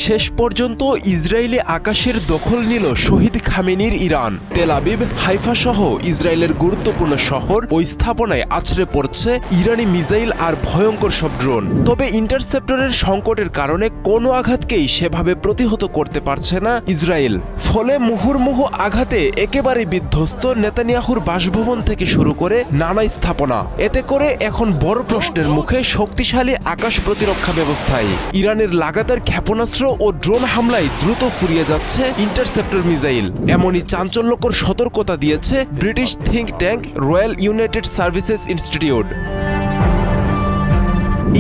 শেষ পর্যন্ত ইসরায়েলি আকাশের দখল নিল শহীদ খামেনির ইরান। তেল আবিব, হাইফা সহ ইসরায়েলের গুরুত্বপূর্ণ শহর ও স্থাপনায় আছড়ে পড়ছে ইরানি মিসাইল আর ভয়ঙ্কর সব ড্রোন। তবে ইন্টারসেপ্টরের সংকটের কারণে কোনো আঘাতকেই সেভাবে প্রতিহত করতে পারছে না ইসরায়েল। ফলে মুহুর্মুহু আঘাতে একেবারে বিধ্বস্ত নেতানিয়াহুর বাসভবন থেকে শুরু করে নানা স্থাপনা। এতে করে এখন বড় প্রশ্নের মুখে শক্তিশালী আকাশ প্রতিরক্ষা ব্যবস্থায়। ইরানের লাগাতার ক্ষেপণাস্ত্র ও ড্রোন হামলায় দ্রুত ফুরিয়ে যাচ্ছে ইন্টারসেপ্টর মিসাইল। এমনই চাঞ্চল্যকর সতর্কতা দিয়েছে British think tank royal United services institute.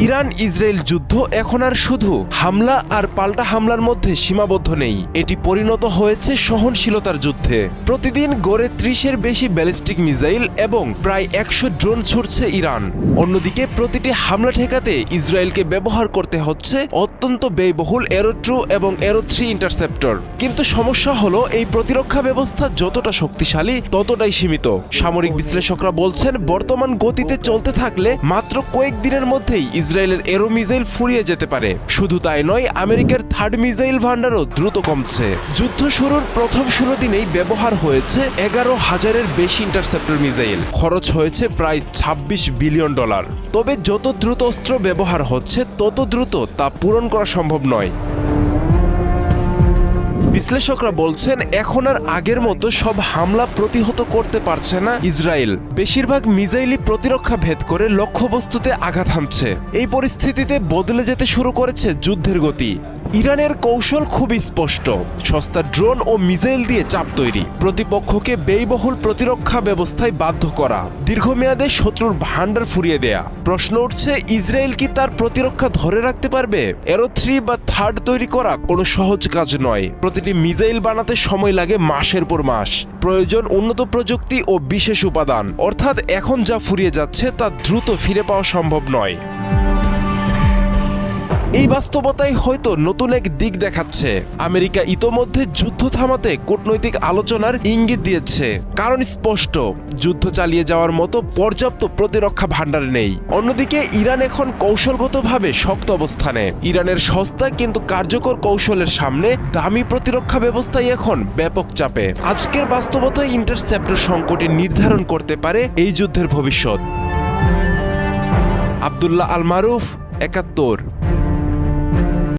Iran Israel যুদ্ধ এখন আর শুধু হামলা আর পাল্টা হামলার মধ্যে সীমাবদ্ধ নেই, এটি পরিণত হয়েছে সহনশীলতার যুদ্ধে। প্রতিদিন গড়ে ৩০-এর বেশি ব্যালিস্টিক মিসাইল এবং প্রায় ১০০ ড্রোন ছুড়ছে ইরান। অন্যদিকে প্রতিটি হামলা ঠেকাতে ইসরায়েলকে ব্যবহার করতে হচ্ছে অত্যন্ত ব্যয়বহুল এরো 2 এবং এরো 3 ইন্টারসেপ্টর। কিন্তু সমস্যা হলো এই প্রতিরক্ষা ব্যবস্থা যতটা শক্তিশালী ততটাই সীমিত। সামরিক বিশ্লেষকরা বলছেন বর্তমান গতিতে চলতে থাকলে মাত্র কয়েকদিনের মধ্যেই ইসরায়েলের এরো মিসাইল ফুরিয়ে যেতে পারে। শুধু তাই নয়, আমেরিকার থার্ড মিসাইল ভান্ডারও দ্রুত কমছে। যুদ্ধ শুরুর প্রথম ১৬ দিনেই ব্যবহার হয়েছে ১১,০০০-এর বেশি ইন্টারসেপ্টর মিসাইল। খরচ হয়েছে প্রায় $২৬ বিলিয়ন। তবে যত দ্রুত অস্ত্র ব্যবহার হচ্ছে তত দ্রুত তা পূরণ করা সম্ভব নয়। বিশ্লেষকরা বলছেন এখন আর আগের মতো সব হামলা প্রতিহত করতে পারছে না ইসরায়েল। বেশিরভাগ মিসাইলই প্রতিরক্ষা ভেদ করে লক্ষ্যবস্তুতে আঘাত হানছে। এই পরিস্থিতিতে বদলে যেতে শুরু করেছে যুদ্ধের গতি। ইরানের কৌশল খুবই স্পষ্ট, সস্তা ড্রোন ও মিসাইল দিয়ে চাপ তৈরি, প্রতিপক্ষকে ব্যয়বহুল প্রতিরক্ষা ব্যবস্থায় বাধ্য করা, দীর্ঘমেয়াদে শত্রুর ভান্ডার ফুরিয়ে দেয়া। প্রশ্ন উঠছে, ইসরায়েল কি তার প্রতিরক্ষা ধরে রাখতে পারবে? এরো 3 বা থার্ড তৈরি করা কোনো সহজ কাজ নয়। প্রতিটি মিসাইল বানাতে সময় লাগে মাসের পর মাস। প্রয়োজন উন্নত প্রযুক্তি ও বিশেষ উপাদান। অর্থাৎ এখন যা ফুরিয়ে যাচ্ছে তা দ্রুত ফিরে পাওয়া সম্ভব নয়। এই বাস্তবতাই হয়তো নতুন এক দিক দেখাচ্ছে। আমেরিকা ইতোমধ্যে যুদ্ধ থামাতে কূটনৈতিক আলোচনার ইঙ্গিত দিয়েছে। কারণ স্পষ্ট, যুদ্ধ চালিয়ে যাওয়ার মতো পর্যাপ্ত প্রতিরক্ষা ভান্ডার নেই। অন্যদিকে ইরান এখন কৌশলগতভাবে শক্ত অবস্থানে। ইরানের সস্তা কিন্তু কার্যকর কৌশলের সামনে দামি প্রতিরক্ষা ব্যবস্থাই এখন ব্যাপক চাপে। আজকের বাস্তবতায় ইন্টারসেপ্টর সংকটই নির্ধারণ করতে পারে এই যুদ্ধের ভবিষ্যৎ। আব্দুল্লাহ আল মারুফ, ৭১।